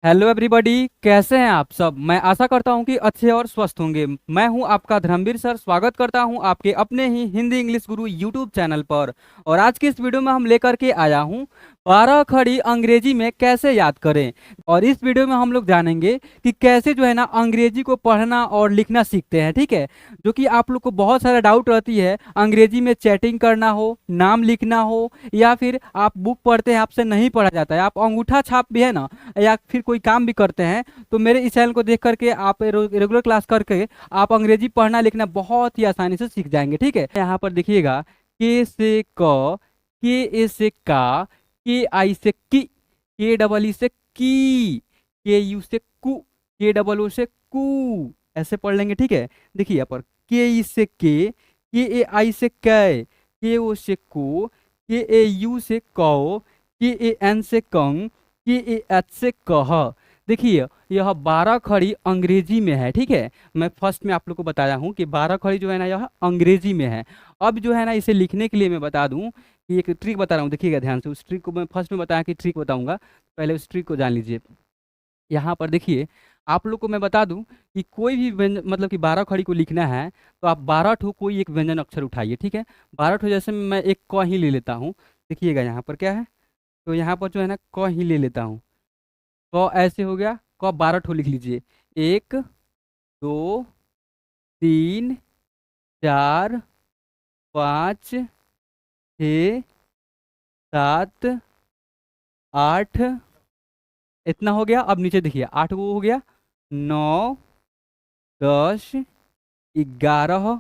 Hello everybody, कैसे हैं आप सब। मैं आशा करता हूं कि अच्छे और स्वस्थ होंगे। मैं हूं आपका धर्मवीर सर। स्वागत करता हूं आपके अपने ही हिंदी इंग्लिश गुरु यूट्यूब चैनल पर। और आज की इस वीडियो में हम लेकर के आया हूं 12 खड़ी अंग्रेजी में कैसे याद करें। और इस वीडियो में हम लोग जानेंगे कि कैसे जो है ना अंग्रेजी को पढ़ना और लिखना सीखते हैं। ठीक है, जो कि आप लोग को बहुत सारा डाउट रहती है, अंग्रेजी में चैटिंग करना हो, नाम लिखना हो, या फिर आप बुक पढ़ते हैं आपसे नहीं पढ़ा जाता है, आप अंगूठा छाप भी है ना, या फिर कोई काम भी करते हैं, तो मेरे इस चैनल को देख करके आप रेगुलर क्लास करके आप अंग्रेजी पढ़ना लिखना बहुत ही आसानी से सीख जाएंगे। ठीक है, यहाँ पर देखिएगा, के से क, के ए से का, के आई से की, के डबल ई से की, के यू से कु, के डबल ओ से कु, ऐसे पढ़ लेंगे। ठीक है, देखिए यहाँ पर के ई से के ए आई से कै, के ओ से को, के ए यू से कौ, के ए एन से कंग, कि ए एच से कह। देखिए यह 12 खड़ी अंग्रेजी में है। ठीक है, मैं फर्स्ट में आप लोग को बताया हूँ कि 12 खड़ी जो है ना यह अंग्रेजी में है। अब जो है ना इसे लिखने के लिए मैं बता दूं कि एक ट्रिक बता रहा हूँ, देखिएगा ध्यान से। उस ट्रिक को मैं फर्स्ट में बताया कि ट्रिक बताऊंगा, पहले उस ट्रिक को जान लीजिए। यहाँ पर देखिए, आप लोग को मैं बता दूं कि कोई भी व्यंजन मतलब कि 12 खड़ी को लिखना है तो आप 12 ठो कोई एक व्यंजन अक्षर उठाइए। ठीक है, 12 ठो जैसे मैं एक क ही ले लेता हूँ। देखिएगा यहाँ पर क्या है, तो यहाँ पर जो है ना क ही ले लेता हूँ। क ऐसे हो गया, क 12 ठो लिख लीजिए। 1 2 3 4 5 6 7 8, इतना हो गया। अब नीचे देखिए, 8 वो हो गया, 9 10 11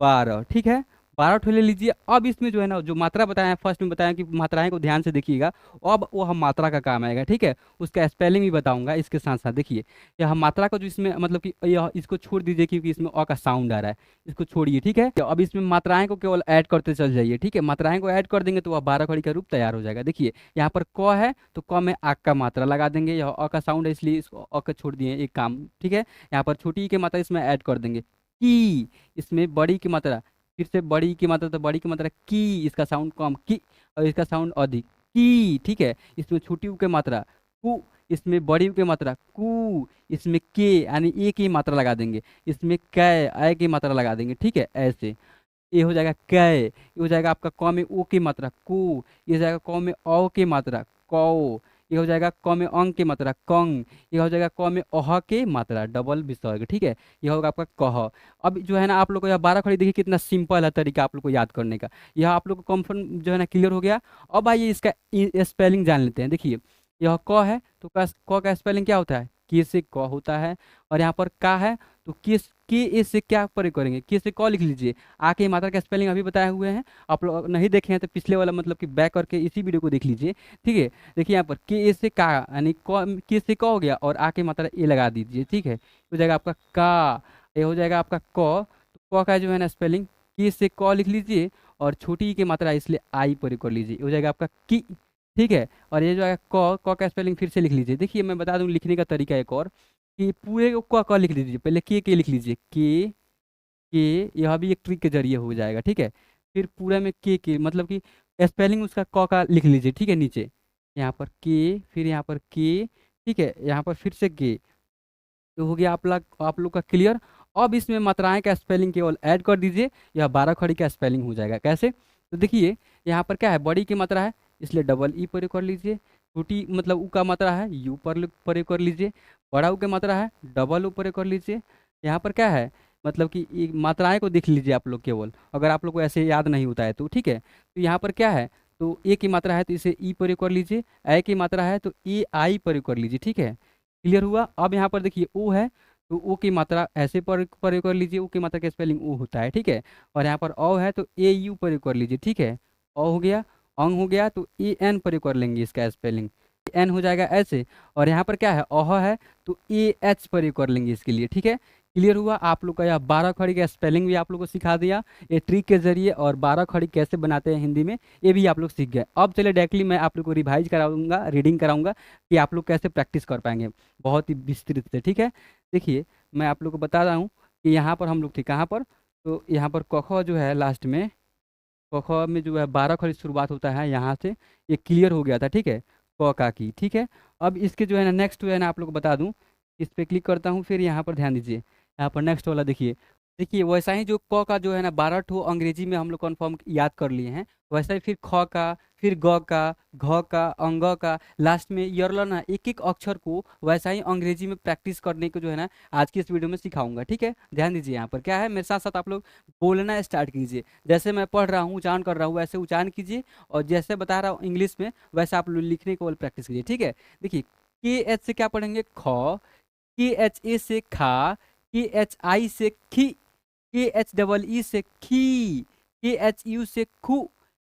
12। ठीक है, 12 ठो ले लीजिए। अब इसमें जो है ना जो मात्रा बताया फर्स्ट में बताया कि मात्राएं को ध्यान से देखिएगा। अब वो हम मात्रा का काम आएगा। ठीक है, उसका स्पेलिंग भी बताऊंगा इसके साथ साथ। देखिए यह मात्रा को जो इसमें मतलब कि यह इसको छोड़ दीजिए क्योंकि इसमें अ का साउंड आ रहा है, इसको छोड़िए। ठीक है, तो अब इसमें मात्राएं को केवल ऐड करते चल जाइए। ठीक है, मात्राएं को ऐड कर देंगे तो वह 12 खड़ी का रूप तैयार हो जाएगा। देखिए यहाँ पर क है तो क में आ का मात्रा लगा देंगे, यह अ का साउंड है इसलिए इसको अ का छोड़ दिए एक काम। ठीक है, यहाँ पर छोटी ई की मात्रा इसमें ऐड कर देंगे। की, इसमें बड़ी की मात्रा, फिर से बड़ी की मात्रा, तो बड़ी की मात्रा की, इसका साउंड कम की और इसका साउंड अधिक की। ठीक है, इसमें छोटी ऊ की मात्रा कु, इसमें बड़ी ऊ की मात्रा कु, इसमें के यानी ए की मात्रा लगा देंगे, इसमें कै ए की मात्रा लगा देंगे। ठीक है, ऐसे ये हो जाएगा कै, ये हो जाएगा आपका क में ओ की मात्रा कु, ये हो जाएगा क में औ की मात्रा कौ, ये हो जाएगा क में अंग की मात्रा कंग, ये हो जाएगा क में अह की मात्रा डबल विसर्ग। ठीक है, ये होगा आपका कह। अब जो है ना आप लोग को यह 12 खड़ी देखिए कितना सिंपल है तरीका आप लोग को याद करने का। यह आप लोग को कंफर्म जो है ना क्लियर हो गया। अब आइए इसका स्पेलिंग जान लेते हैं। देखिए यह क है तो क का स्पेलिंग क्या होता है, के से क होता है। और यहाँ पर का है तो किस के ए से क्या प्रयोग करेंगे, के से क लिख लीजिए। आ के मात्रा का स्पेलिंग अभी बताए हुए हैं, आप लोग नहीं देखे हैं तो पिछले वाला मतलब कि बैक करके इसी वीडियो को देख लीजिए। ठीक है, देखिए यहाँ पर के ए से का यानी के से क हो गया और आ के मात्रा ए लगा दीजिए। ठीक है, हो जाएगा आपका का, ये हो जाएगा आपका क। तो क का जो है ना स्पेलिंग के से क लिख लीजिए और छोटी ई की मात्रा इसलिए आई प्रयोग कर लीजिए, हो जाएगा आपका की। ठीक है, और ये जो है क का स्पेलिंग फिर से लिख लीजिए। देखिए मैं बता दूं लिखने का तरीका एक और, कि पूरे को क लिख लीजिए, पहले के लिख लीजिए, के यह भी एक ट्रिक के जरिए हो जाएगा। ठीक है, फिर पूरे में के मतलब कि स्पेलिंग उसका क का लिख लीजिए। ठीक है, नीचे यहाँ पर के, फिर यहाँ पर के, ठीक है, यहाँ पर फिर से के, तो हो गया आप लोग का क्लियर। अब इसमें मात्राएं का स्पेलिंग केवल ऐड कर दीजिए, यह 12 खड़ी का स्पेलिंग हो जाएगा। कैसे, तो देखिए यहाँ पर क्या है, बड़ी की मात्रा है इसलिए डबल ई प्रयोग कर लीजिए, छोटी मतलब ऊ का मात्रा है यू पर प्रयोग कर लीजिए, बड़ा ऊ का मात्रा है डबल ऊ प्रयोग कर लीजिए। यहाँ पर क्या है मतलब कि मात्राएं को देख लीजिए आप लोग केवल, अगर आप लोग को ऐसे याद नहीं होता है तो। ठीक है, तो यहाँ पर क्या है, तो ए की मात्रा है तो इसे ई प्रयोग कर लीजिए, ए की मात्रा है तो ए आई प्रयोग कर लीजिए। ठीक है, क्लियर हुआ। अब यहाँ पर देखिए ओ है तो ओ की मात्रा ऐसे प्रयोग कर लीजिए, ओ की मात्रा का स्पेलिंग ओ होता है। ठीक है, और यहाँ पर औ है तो ए यू प्रयोग कर लीजिए। ठीक है, औ हो गया, अंग हो गया तो ए एन प्रयोग कर लेंगे, इसका स्पेलिंग एन हो जाएगा ऐसे। और यहाँ पर क्या है, अह है तो ए एच प्रयोग कर लेंगे इसके लिए। ठीक है, क्लियर हुआ। आप लोग का यह 12 खड़ी का स्पेलिंग भी आप लोग को सिखा दिया ये ट्रिक के जरिए, और 12 खड़ी कैसे बनाते हैं हिंदी में ये भी आप लोग सीख गए। अब चलिए डायरेक्टली मैं आप लोग को रिवाइज कराऊंगा, रीडिंग कराऊंगा कि आप लोग कैसे प्रैक्टिस कर पाएंगे बहुत ही विस्तृत से। ठीक है, देखिए मैं आप लोग को बता रहा हूँ कि यहाँ पर हम लोग थे कहाँ पर, तो यहाँ पर क जो है लास्ट में, क में जो है 12 खड़ी शुरुआत होता है यहाँ से, ये क्लियर हो गया था। ठीक है, क का की, ठीक है। अब इसके जो है ना नेक्स्ट जो है ना आप लोग को बता दूं, इस पे क्लिक करता हूँ, फिर यहाँ पर ध्यान दीजिए, यहाँ पर नेक्स्ट वाला देखिए। देखिए वैसा ही जो क का जो है ना 12 ठो अंग्रेजी में हम लोग कन्फर्म याद कर लिए हैं, वैसा ही फिर ख का, फिर ग का, घ का, अंग का, लास्ट में यरल ना एक एक अक्षर को वैसा ही अंग्रेजी में प्रैक्टिस करने को जो है ना आज की इस वीडियो में सिखाऊंगा, ठीक है। ध्यान दीजिए, यहाँ पर क्या है, मेरे साथ साथ आप लोग बोलना स्टार्ट कीजिए। जैसे मैं पढ़ रहा हूँ, उच्चारण कर रहा हूँ, वैसे उच्चारण कीजिए, और जैसे बता रहा हूँ इंग्लिश में वैसे आप लोग लिखने को प्रैक्टिस कीजिए, ठीक है। देखिए के एच से क्या पढ़ेंगे, ख, के एच ए से खा, के एच आई से खी, के एच डबल ई से खी, के एच यू से खू,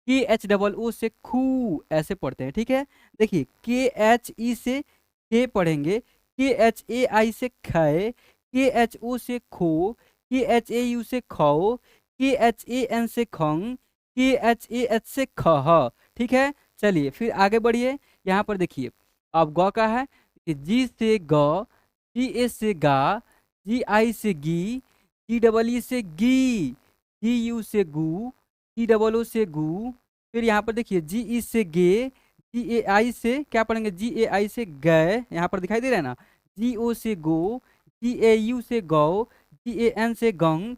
के एच डबल ओ से खू, ऐसे पढ़ते हैं, ठीक है। देखिए के एच ई से के पढ़ेंगे, के एच ए आई से खे, के एच ओ से खो, के एच ए यू से खो, के एच ए एन से खंग, के एच ए एच से खह, ठीक है। चलिए फिर आगे बढ़िए, यहाँ पर देखिए अब ग का है, जी से ग, जी ए से गा, जी आई से गी, जी डबल ई से गी, जी यू से गू, जी डबल ओ से गू, फिर यहाँ पर देखिए जी ई से गे, जी ए आई से क्या पढ़ेंगे, जी ए आई से गए, यहाँ पर दिखाई दे रहा है ना, जी ओ से गो, जी ए यू से गौ, जी ए एन से गंग,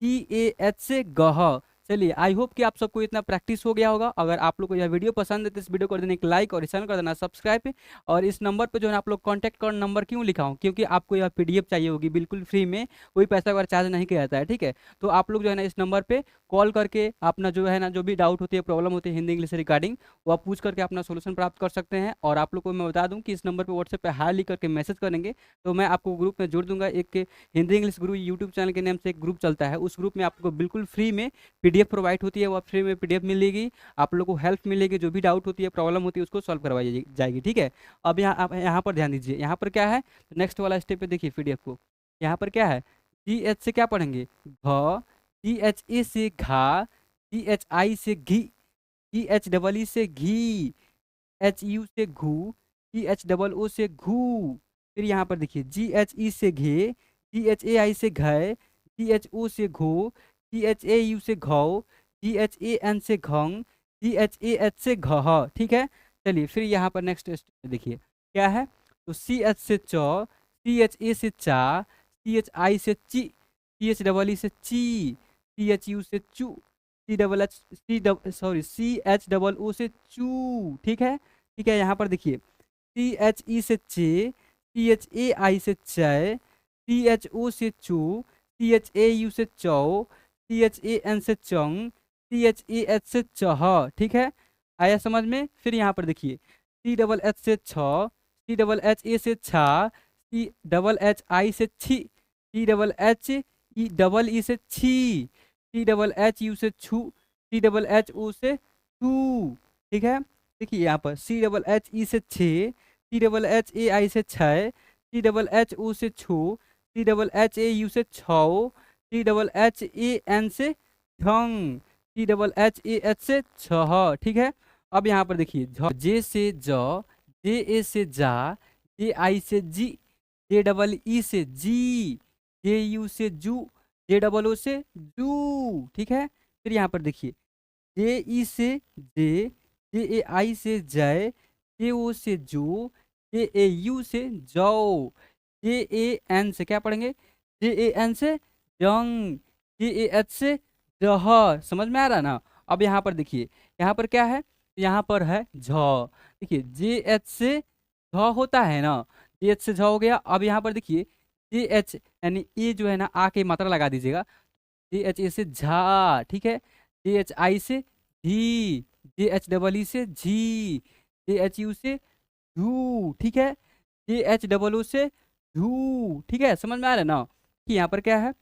जी ए एच से गह। चलिए आई होप कि आप सबको इतना प्रैक्टिस हो गया होगा। अगर आप लोग को यह वीडियो पसंद है तो इस वीडियो को कर देना एक लाइक और इस चैनल कर देना सब्सक्राइब। और इस नंबर पे जो है ना आप लोग कांटेक्ट कर, नंबर क्यों लिखा हूँ, क्योंकि आपको यह पीडीएफ चाहिए होगी बिल्कुल फ्री में, कोई पैसा वगैरह चार्ज नहीं किया जाता है, ठीक है। तो आप लोग जो है ना इस नंबर पे कॉल करके अपना जो है ना जो भी डाउट होती है, प्रॉब्लम होती है हिंदी इंग्लिश से रिगार्डिंग, वो आप पूछ करके अपना सोल्यूशन प्राप्त कर सकते हैं। और आप लोग को मैं बता दूं कि इस नंबर पे व्हाट्सएप पे हाई लिख करके मैसेज करेंगे तो मैं आपको ग्रुप में जोड़ दूंगा। एक हिंदी इंग्लिश गुरु यूट्यूब चैनल के नाम से एक ग्रुप चलता है, उस ग्रुप में आपको बिल्कुल फ्री में पीडीएफ प्रोवाइड होती है, वो फ्री में पीडीएफ मिलेगी, आप लोग को हेल्प मिलेगी, जो भी डाउट होती है, प्रॉब्लम होती है, उसको सॉल्व करवाई जाएगी, ठीक है। अब यहाँ आप यहाँ पर ध्यान दीजिए, यहाँ पर क्या है, नेक्स्ट वाला स्टेप पे देखिए पीडीएफ को। यहाँ पर क्या है, जी एच से क्या पढ़ेंगे, घ, जी एच ए से घा, जी एच आई से घी, जी एच डबल ई से घी, एच यू से घू, जी एच डबल ओ से घू, फिर यहाँ पर देखिए जी एच ई से घे, जी एच ए आई से घय, जी एच ओ से घो, जी एच ए यू से घौ, जी एच ए एन से घंग, जी एच ए एच से घह, ठीक है। चलिए फिर यहाँ पर नेक्स्ट देखिए क्या है, तो सी एच से च, सी एच ए से चा, सी एच आई से ची, सी एच डबल ई से ची, सी एच यू से चू, C double H C H double O से चू, ठीक है। ठीक है, यहाँ पर देखिए सी एच ई से चे, सी एच ए आई से चय, सी एच ओ से चू, सी एच ए यू से चौ, सी एच ए एन से चंग, सी एच ए एच से चह, ठीक है। आया समझ में। फिर यहाँ पर देखिए सी डबल एच से छ, सी डबल एच ए से छा, सी डबल एच आई से छी, C double H E double E से छी, सी डबल एच यू से छू, सी डबल एच ओ से छू, ठीक है। देखिए यहाँ पर सी डबल एच ई से छे, सी डबल एच ए आई से छय, सी डबल एच ओ से छू, C double H A U से छौ, C double H A N से झंग, C double H A H से छह, ठीक है। अब यहाँ पर देखिए जे से ज, जे ए से जा, जे आई से जी, जे डबल ई से जी, जे यू से जू, जे डबल ओ से जू, ठीक है। फिर यहाँ पर देखिए जे ई से जे, जे ए आई से जय, जे ओ से जो, जे ए यू से जौ, जे ए एन से क्या पढ़ेंगे, जे ए एन से जंग, जे ए एच से जह, समझ में आ रहा है ना। अब यहाँ पर देखिए यहाँ पर क्या है, यहाँ पर है झ, देखिए जे एच से झ होता है ना, जे एच से झ हो गया। अब यहाँ पर देखिए जे एच यानी ए जो है ना आ के मात्रा लगा दीजिएगा, जे एच ए से झा, ठीक है, जे एच आई से झी, जे एच डबल ई से झी, जे एच यू से झू, ठीक है, जे एच डबल ओ से झू, ठीक है। समझ में आ रहा है ना कि यहाँ पर क्या है,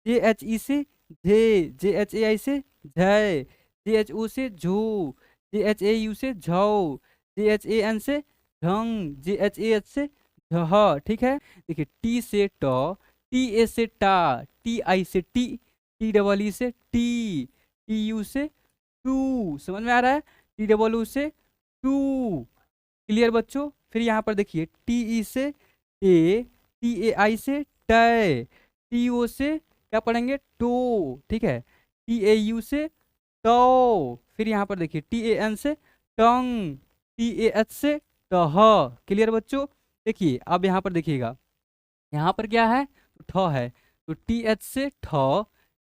जे एच ई से झे, जे एच ए आई से झय, जे एच ओ से झो, जे एच ए यू से झौ, जे एच ए एन से झंग, जे एच ए एच से झह, ठीक है। देखिए टी से ट, टी ए से टा, टी आई से टी, टी डबल ई से टी, टी यू से टू, समझ में आ रहा है, टी डबल यू से टू, क्लियर बच्चों। फिर यहाँ पर देखिए टी ई से ए, टी ए आई से टय, टी ओ से क्या पढ़ेंगे टो, ठीक है, टी ए यू से टो, फिर यहाँ पर देखिए टी ए एन से टंग, टी ए एच से टह। क्लियर बच्चों। देखिए अब यहाँ पर देखिएगा, यहाँ पर क्या है, तो ठ है, तो टी एच से ठ,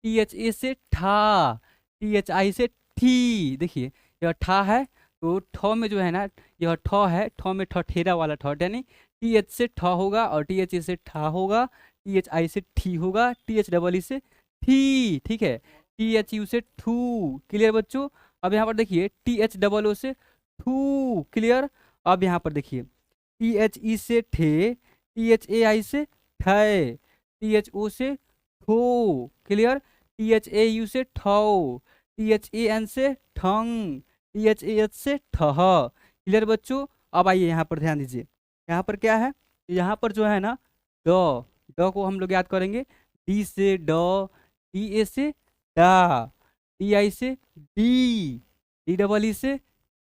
टी एच ए से ठा, टी एच आई से ठी। देखिए यह ठा है, तो ठ में जो है ना, यह ठ है, ठ में ठठेरा वाला ठ, यानी टी एच से ठ होगा और टी एच ए से ठा होगा, टी एच आई से ठी होगा, टी एच डबल ई से ठी। ठीक है, टी एच यू से ठू। क्लियर बच्चों। अब यहाँ पर देखिए टी एच डबल ओ से ठू। क्लियर। अब यहाँ पर देखिए टी एच ई से ठे, टी एच ए आई से ठय, टी एच ओ से ठो। Clear. T H A U से ठो, टी एच ए एन से ठंग, टी एच ए एच से ठह। क्लियर बच्चों। अब आइए यहाँ पर ध्यान दीजिए, यहाँ पर क्या है, यहाँ पर जो है ना ड, ड को हम लोग याद करेंगे, डी से ड, डी ए से डा, डी आई से डी, डी डबल ई से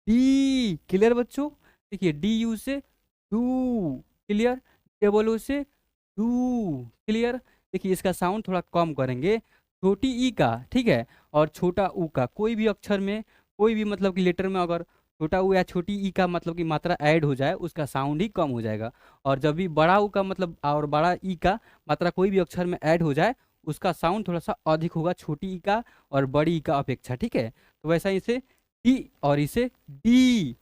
डी। क्लियर बच्चों। देखिए डी यू से डू। क्लियर। डबल ओ से डू। क्लियर। देखिए इसका साउंड थोड़ा कम करेंगे, छोटी ई का, ठीक है, और छोटा ऊ का, कोई भी अक्षर में, कोई भी मतलब कि लेटर में अगर छोटा ऊ या छोटी ई का मतलब कि मात्रा ऐड हो जाए, उसका साउंड ही कम हो जाएगा। और जब भी बड़ा ऊ का मतलब और बड़ा ई का मात्रा कोई भी अक्षर में ऐड हो जाए, उसका साउंड थोड़ा सा अधिक होगा छोटी ई का और बड़ी ई का अपेक्षा। ठीक है, तो वैसा इसे डी और इसे डी,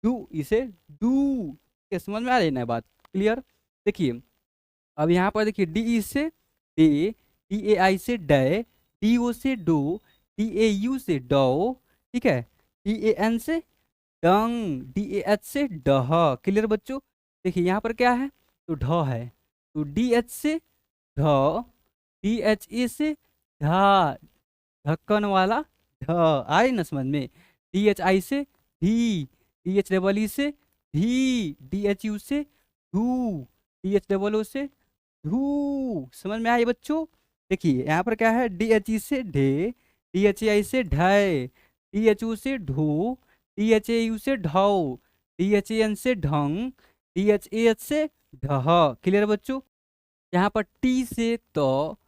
डू इसे डू। ये समझ में आ रही है ना बात। क्लियर। देखिए अब यहाँ पर देखिए डी ई से डे, डी ए आई से डे, डी ओ से डो, डी ए यू से डो। ठीक है, डी ए एन से डंग, डी ए एच से डह। क्लियर बच्चों। देखिए यहाँ पर क्या है, तो ढ है, तो डी एच से ढ, डी एच ए से ढा, ढक्कन वाला ढ। आई ना समझ में। डी एच आई से धी, डी एच डबल ई से धी, डी एच यू से धू, डी एच डबल ओ से धू। समझ में आए बच्चों। देखिए यहाँ पर क्या है, डी एच ई से ढे, डी एच ए आई से ढय, डी एच यू से ढू, डी एच ए यू से ढौ, डी एच ए एन से ढंग, डी एच ए एच से ढह। क्लियर बच्चों। यहाँ पर टी से तो,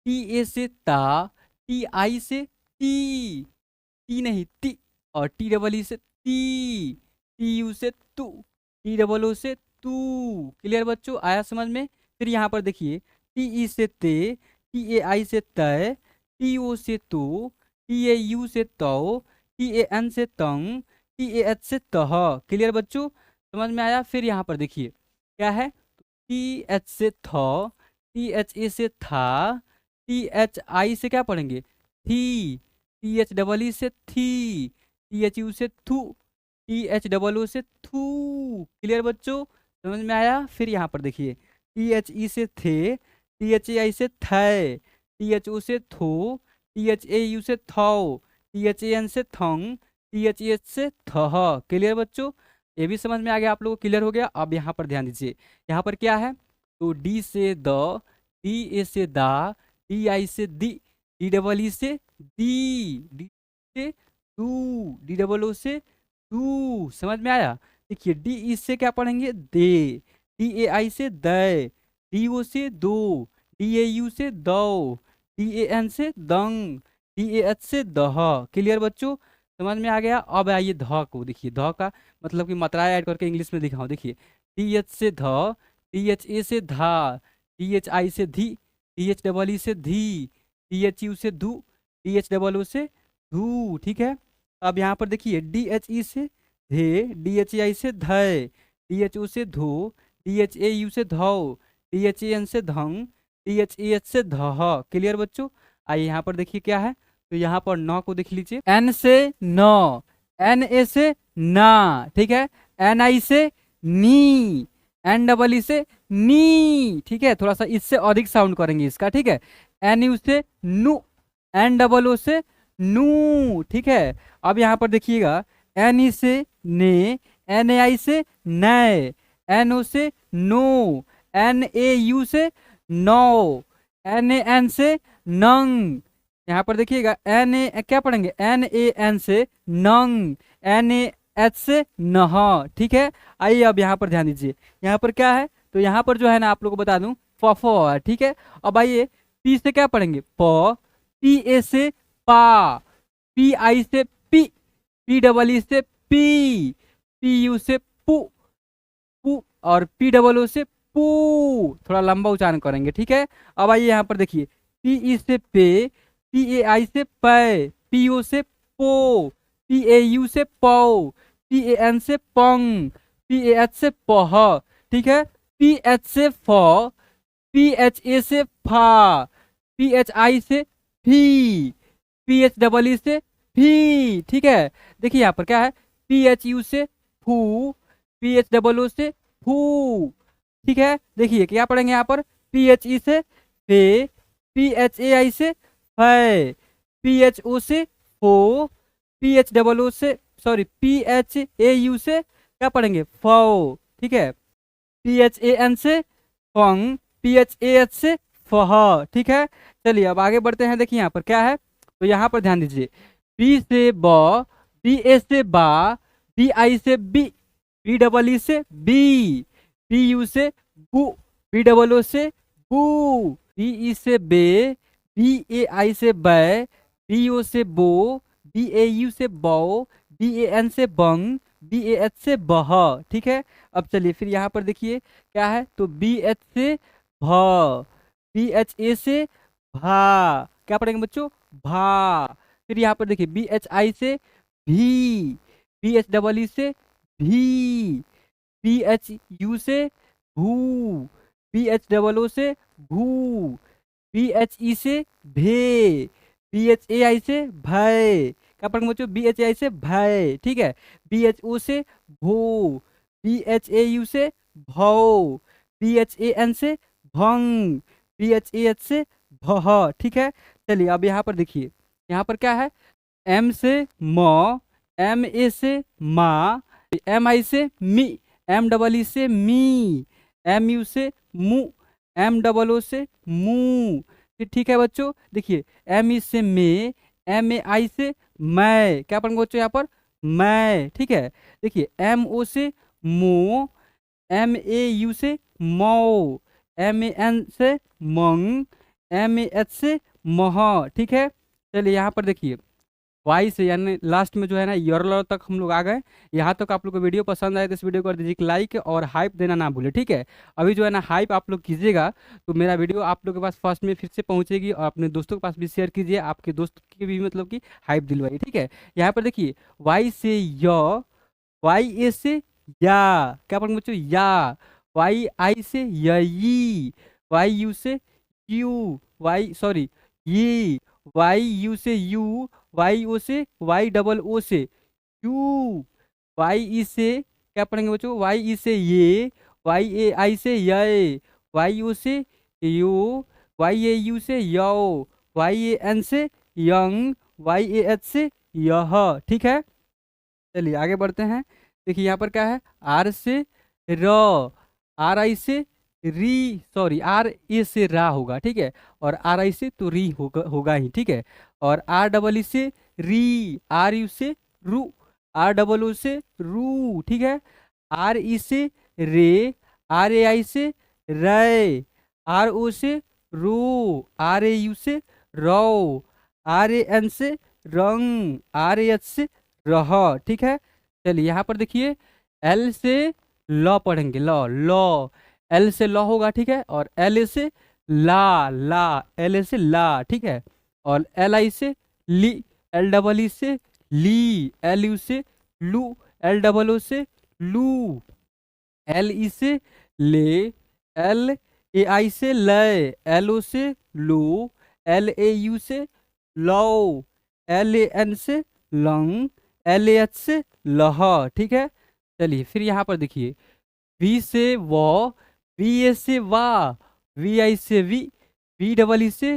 टी ए से ता, टी आई से टी, टी नहीं टी, और टी डबल ई से ती, टी यू से तू, टी डबल ओ से तू। क्लियर बच्चों, आया समझ में। फिर यहाँ पर देखिए टी ई से ते, टी ए आई से तय, टी ओ से तो, टी ए यू से तो, टी ए एन से तंग, टी ए एच से तह। क्लियर बच्चों, समझ में आया। फिर यहाँ पर देखिए क्या है, टी एच से थ, टी एच ए से था, टी एच आई से क्या पढ़ेंगे, थी, टी एच डबल ई से थी, टी एच यू से थू, टी एच डबल ओ से थू। क्लियर बच्चों, समझ में आया। फिर यहाँ पर देखिए टी एच ई से थे, टी एच ए आई से थे, टी एच ओ से थो, टी एच ए यू से थौ, टी एच ए एन से थंग, टी एच एच से थह। क्लियर बच्चों, ये भी समझ में आ गया आप लोगों को। क्लियर हो गया। अब यहाँ पर ध्यान दीजिए, यहाँ पर क्या है, तो डी से द, डी ए से दा, डी आई से दी, डी डबल ई से दी, डी से डू, डी डबल ओ से डू। समझ में आया। देखिए डी ई से क्या पढ़ेंगे, दे, डी ए आई से दय, डी ओ से दो, डी ए यू से दो, डी ए एन से दंग, डी ए एच से दह। क्लियर बच्चों, समझ में आ गया। अब आइए ध को देखिए, ध का मतलब कि मात्राएं ऐड करके इंग्लिश में दिखाओ। देखिए टी एच से ध, टी एच ए से धा, टी एच आई से धी, टी एच डबल ई से धी, टी एच यू से धू, टी एच डबल ओ से धू। ठीक है। अब यहाँ पर देखिए डी एच ई से धे, डी एच आई से धय, डी एच ओ से धो, डी एच ए यू से धौ, डी एच ए एन से Dhang, D H A H से धह। क्लियर बच्चों। आइए यहाँ पर देखिए क्या है, तो यहाँ पर न को देख लीजिए, एन से न, एन ए से ना, ठीक है, एन आई से नी, एन डबल ई से नी। ठीक है, थोड़ा सा इससे अधिक साउंड करेंगे इसका। ठीक है, एन यू से नु, एन डबल ओ से नू। ठीक है। अब यहाँ पर देखिएगा एन ई से ने, एन ए आई से नए, एन ओ से नो, एन ए यू से नो, एन ए एन से नंग। यहाँ पर देखिएगा एन ए क्या पढ़ेंगे, एन ए एन से नंग, एन ए एच से नह। ठीक है। आइए अब यहाँ पर ध्यान दीजिए, यहाँ पर क्या है, तो यहाँ पर जो है ना आप लोग को बता दूं फ है। ठीक है। अब आइए पी से क्या पढ़ेंगे, प, पी ए से पा, पी आई से पी, पी डबल ई से पी, पी यू से पू, और पी डबल ओ से पू, थोड़ा लंबा उच्चारण करेंगे, ठीक है। अब आइए यहाँ पर देखिए, पी ई से पे, पी ए आई से पै, पी ओ से पो, पी ए यू से पौ, पी ए एन से पंग, पी ए एच से पह, ठीक है। पी एच से फ, पी एच ए से फा, पी एच आई से फी, पी एच डबल ई से भी, ठीक है। देखिए यहाँ पर क्या है, पी एच यू से फू, पी एच डबल ओ से फू, ठीक है। देखिए क्या पढ़ेंगे यहाँ पर, पी एच ई से फे, पी एच ए आई से फै, पी एच ओ से फो, पी एच डबल ओ से sorry P H A U से क्या पढ़ेंगे, फो, ठीक है। पी एच ए एन से फंग, पी एच ए एच से फह, ठीक है। चलिए अब आगे बढ़ते हैं। देखिए यहाँ पर क्या है, तो यहाँ पर ध्यान दीजिए, बी से ब, बी ए से बा, बी आई से बी, बी डबल ई से बी, बी यू से बू, बी डबल ओ से बू, बी ई से बे, बी ए आई से बै, बी ओ से बो, बी ए यू से बो, बी ए एन से बंग, बी ए एच से बह, ठीक है। अब चलिए फिर यहाँ पर देखिए क्या है, तो बी एच से भ, बी एच ए से भा, क्या पढ़ेंगे बच्चों, भा। फिर यहाँ पर देखिए बी एच आई से भी, बी एच डबल ई से भी, बी एच यू से भू, बी एच डबल ओ से भू, बी एच ई से भे, बी एच ए आई से भय, क्या पढ़ेंगे बच्चों, बी एच ए आई से भय, ठीक है। बी एच ओ से भो, बी एच ए यू से भौ, बी एच ए एन से भंग, बी एच ए एच से भह, ठीक है। चलिए अब यहाँ पर देखिए, यहाँ पर क्या है, एम से म, एम ए से मा, एम आई से मी, एम डबल ई से मी, एम यू से मु, एम डबल ओ से मू, ठीक है बच्चों। देखिए एम ई से मे, एम ए आई से मैं, क्या पढ़ेंगे बच्चों यहाँ पर, मैं, ठीक है। देखिए एम ओ से मो, एम ए यू से मौ, एम ए एन से मंग, एम ए एच से मह, ठीक है। चलिए यहाँ पर देखिए, वाई से यानी लास्ट में जो है ना यरल तक हम लोग आ गए। यहाँ तक आप लोग को वीडियो पसंद आए तो इस वीडियो को कर दीजिए लाइक और हाइप देना ना भूले, ठीक है। अभी जो है ना हाइप आप लोग कीजिएगा तो मेरा वीडियो आप लोग के पास फर्स्ट में फिर से पहुँचेगी, और अपने दोस्तों के पास भी शेयर कीजिए, आपके दोस्त की भी मतलब कि हाइप दिलवाइए, ठीक है। यहाँ पर देखिए वाई से य, वाई ए से या, क्या पढ़ेंगे बच्चों, या, वाई आई से यई, वाई यू से यू, वाई सॉरी ये, वाई यू से यू, वाई ओ से वाई डबल ओ से यू, वाई ई से क्या पढ़ेंगे बच्चों, वाई ई से ये, वाई ए आई से ये, वाई ओ से यू, वाई ए यू से यो, वाई ए एन से यंग, वाई ए एच से यह, ठीक है। चलिए आगे बढ़ते हैं। देखिए यहाँ पर क्या है, आर से र, आर आई से री सॉरी आर ए से रा होगा, ठीक है। और आर आई से तो री होगा ही, ठीक है। और आर डबल ई से री, आर यू से रू, आर डबल ओ से रू, ठीक है। आर ई से रे, आर ए आई से रे, आर ओ से रो, आर ए यू से रो, आर ए एन से रंग, आर ए एच से रह, ठीक है। चलिए यहाँ पर देखिए, एल से ल पढ़ेंगे, ल ल, एल से ल होगा, ठीक है। और एल ए से ला, ला, एल ए से ला, ठीक है। और एल आई से ली, एल डबल ई से ली, एल यू से लू, एल डबल ओ से लू, एल ई से ले, एल ए आई से लय, एल ओ से लो, एल ए यू से लो, एल ए एन से लंग, एल ए एच से लह, ठीक है। चलिए फिर यहाँ पर देखिए, वी से वो, वी ए से वाह, वी आई से वी, वी डबल ई से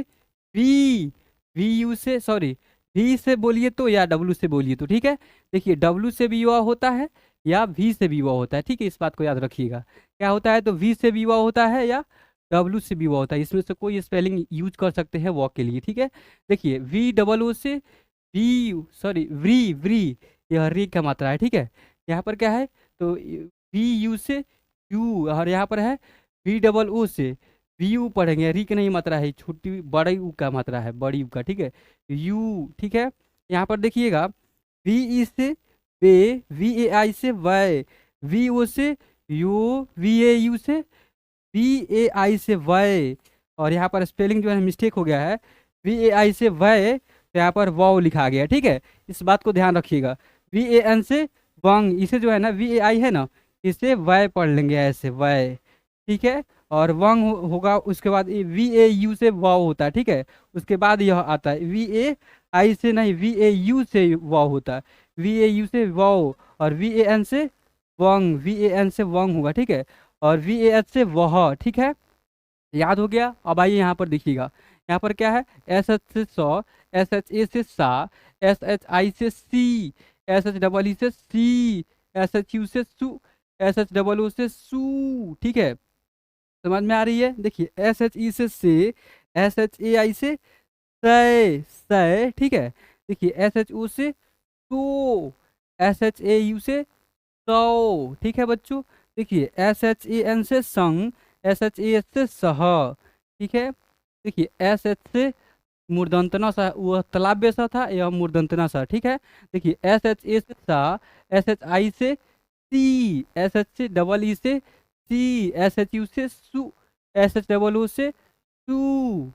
वी, वी यू से सॉरी वी से बोलिए तो या डब्लू से बोलिए तो, ठीक है। देखिए डब्लू से भी युवा होता है या वी से भी युवा होता है, ठीक है। इस बात को याद रखिएगा, क्या होता है, तो वी से भी युवा होता है या डब्लू से भी युवा होता है, इसमें से कोई स्पेलिंग यूज कर सकते हैं वॉक के लिए, ठीक है। देखिए वी डबल ओ से वी सॉरी व्री, व्री यह री का मात्रा है, ठीक है। यहाँ पर क्या है, तो वी यू से यू, और यहाँ पर है वी डबल ओ से वी यू पढ़ेंगे, री की नहीं मात्रा है, छोटी बड़ी यू का मात्रा है, बड़ी यू का, ठीक है, यू, ठीक है। यहाँ पर देखिएगा वी ई से वे, वी ए आई से वै, वी ओ से यू, वी ए यू से वी ए आई से वय, और यहाँ पर स्पेलिंग जो है मिस्टेक हो गया है, वी ए आई से वय, तो यहाँ पर वाव लिखा गया है, ठीक है। इस बात को ध्यान रखिएगा। वी ए एन से वंग, इसे जो है ना वी ए आई है ना, इसे वय पढ़ लेंगे ऐसे वय, ठीक है। और वंग होगा, उसके बाद वी ए यू से वाव होता है, ठीक है। उसके बाद यह आता है वी ए आई से नहीं, वी ए यू से वाव होता है, वी ए यू से वाव, और वी ए एन से वंग, वी ए एन से वंग होगा, ठीक है। और वी ए एच से वह, ठीक है। याद हो गया। अब आइए यहाँ पर देखिएगा, यहाँ पर क्या है, एस एच से सौ, एस एच ए से सा, एस एच आई से सी, एस एच डबल ई से सी, एस एच यू से सू, एस एच डबल ओ से सू, ठीक है। समझ में आ रही है। देखिए एस एच ई से, एस एच ए आई से सै, सै, ठीक है। देखिए एस एच ओ से सो, एस एच ए यू से सौ, ठीक है बच्चों। देखिए एस एच ए एन से संग, एस एच ए एस से सह, ठीक है। देखिए एस एच से मूर्धन्तना सा, वह तालाब सा था, यह मूर्धन्तना सा, ठीक है। देखिए एस एच ए से सा, एस एच आई से सी, एस एच से डबल ई से सी, एस एच यू से सू, एस एच डबल ओ से सू,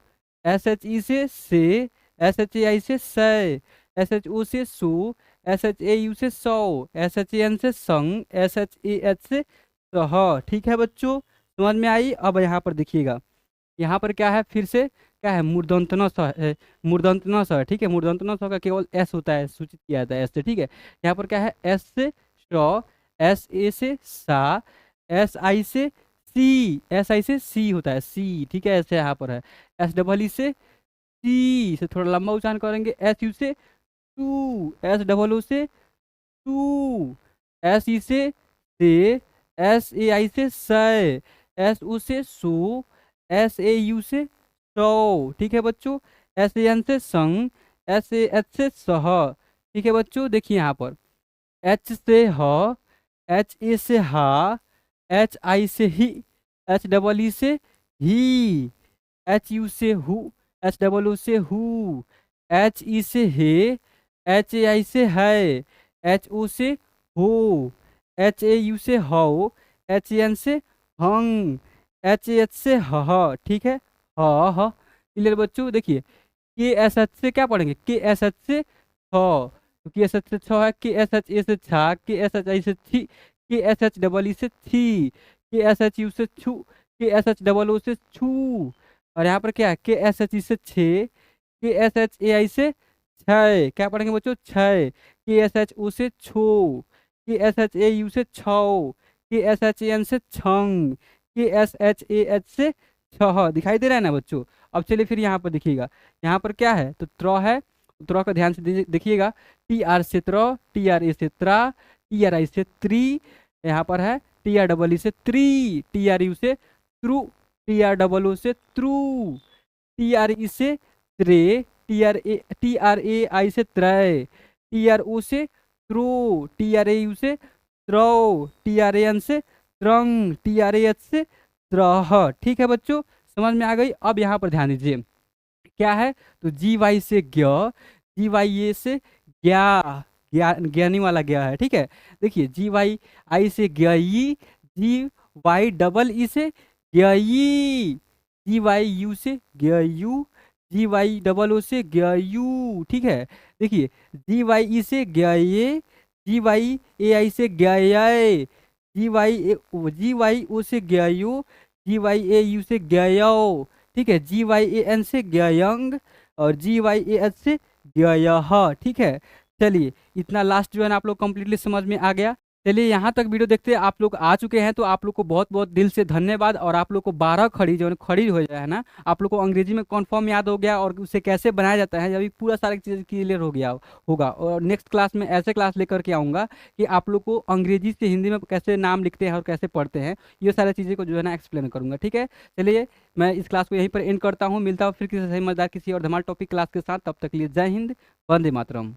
एस एच ई से, एस एच ए आई से सै, एस एच ओ से सो, एस एच ए यू से सौ, एस एच ए एन से संग, एस एच ए एच से सह, ठीक है बच्चों। समझ में आई। अब यहाँ पर देखिएगा, यहाँ पर क्या है, फिर से क्या है, मूर्धन्तना स है, मूर्धन्तना स है, ठीक है। मूर्धन्तना स का केवल एस होता है, सूचित किया जाता है एस से, ठीक है। यहाँ पर क्या है, एस से श, एस ए से सा, एस आई से सी, एस आई से सी होता है सी, ठीक है। ऐसे यहाँ पर है एस डबल ई से थोड़ा लंबा उच्चारण करेंगे, एस यू से टू, एस डबल ओ से टू, एस ई से, एस ए आई से सै, एस ओ से सो, एस ए यू से सौ, ठीक है बच्चों। एस ए एन से संग, एस ए एच से सह, ठीक है बच्चों। देखिए यहाँ पर एच से ह, एच ए से हा, एच आई से ही, एच डबल ई से ही, एच यू से हु, एच डबल ओ से हु, एच ई से हे, एच ए आई से है, एच ओ से हो, एच ए यू से हो, एच ए एन से हंग, एच ए एच से ह, ठीक है। ह, क्लियर बच्चों। देखिए के एस एच से क्या पढ़ेंगे, के एस एच से छ, तो के एस एच से छ है, के एस एच ए से छा, के एस एच आई से थी, के एस एच डबल ई से थी, के एस एच यू से छू, के एस एच डबल ओ से छू, और यहाँ पर क्या है, के एस एच ई से छे, के एस एच ए आई से छै, क्या पढ़ेंगे बच्चों, छै, के एस एच ओ से छो, के एस एच ए यू से छौ, के एस एच ए एन से छंग, के एस एच ए एच से छह, दिखाई दे रहा है ना बच्चों। अब चलिए फिर यहाँ पर देखिएगा, यहाँ पर क्या है, तो त्र है, त्र का ध्यान से देखिएगा, टी आर से त्र, टी आर ए से त्रा, टी आर आई से त्री, यहाँ पर है टी आर डबल ई से त्री, टी आर यू से through, T R double O से त्रू, टी आर ई से त्रे, टी आर ए आई से त्रय, टी आर ओ से throw, T R A U से त्रौ, टी आर ए एन से त्रंग, टी आर ए एच से त्रह, ठीक है बच्चों। समझ में आ गई। अब यहाँ पर ध्यान दीजिए, क्या है, तो जी वाई से ज्ञ, जी वाई ए से ज्ञा, ज्ञानी वाला ज्ञा है, ठीक है। देखिए जी वाई आई से ज्ञई, जी वाई डबल ई से ज्ञई, जी वाई यू से ज्ञयू, जी वाई डबल ओ से ज्ञयू, ठीक है। देखिए जी वाई ई से ज्ञये, जी वाई ए आई से ज्ञाय, जी वाई ओ से ज्ञायो, जी वाई ए यू से ज्ञायो, ठीक है। जी वाई ए एन से ज्ञयंग, और जी वाई ए एच से ज्ञयः, ठीक है। चलिए इतना लास्ट जो है ना आप लोग कंप्लीटली समझ में आ गया। चलिए यहाँ तक वीडियो देखते आप लोग आ चुके हैं, तो आप लोग को बहुत बहुत दिल से धन्यवाद। और आप लोग को 12 खड़ी जो है खड़ी हो जाए है ना, आप लोग को अंग्रेजी में कन्फर्म याद हो गया, और उसे कैसे बनाया जाता है अभी पूरा सारी चीज़ क्लियर हो गया होगा। और नेक्स्ट क्लास में ऐसे क्लास लेकर के आऊँगा कि आप लोग को अंग्रेजी से हिंदी में कैसे नाम लिखते हैं और कैसे पढ़ते हैं, ये सारी चीज़ें को जो है ना एक्सप्लेन करूँगा, ठीक है। चलिए मैं इस क्लास को यहीं पर एंड करता हूँ, मिलता हूँ फिर किसी मजेदार किसी और धमाल टॉपिक क्लास के साथ। तब तक के लिए जय हिंद, वंदे मातरम।